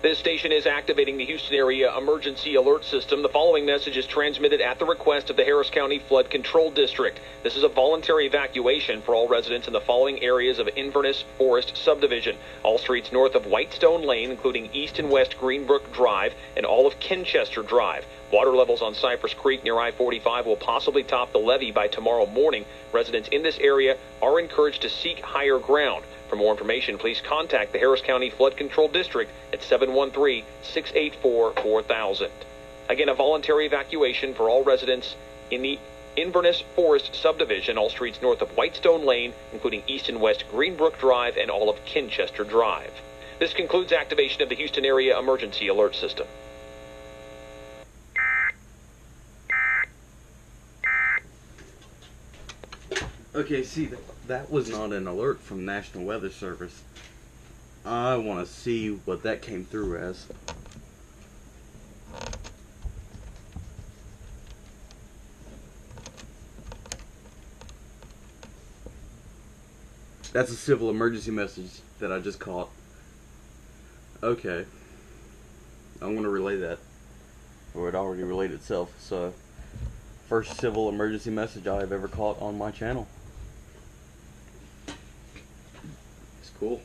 This station is activating the Houston Area Emergency Alert System. The following message is transmitted at the request of the Harris County Flood Control District. This is a voluntary evacuation for all residents in the following areas of Inverness Forest Subdivision. All streets north of Whitestone Lane, including East and West Greenbrook Drive and all of Kinchester Drive. Water levels on Cypress Creek near I-45 will possibly top the levee by tomorrow morning. Residents in this area are encouraged to seek higher ground. For more information, please contact the Harris County Flood Control District at 713-684-4000. Again, a voluntary evacuation for all residents in the Inverness Forest Subdivision, all streets north of Whitestone Lane, including East and West Greenbrook Drive and all of Kinchester Drive. This concludes activation of the Houston Area Emergency Alert System. Okay, see, that was not an alert from National Weather Service. I want to see what that came through as. That's a civil emergency message that I just caught. Okay. I'm going to relay that. Or it already relayed itself. So, first civil emergency message I have ever caught on my channel. It's cool.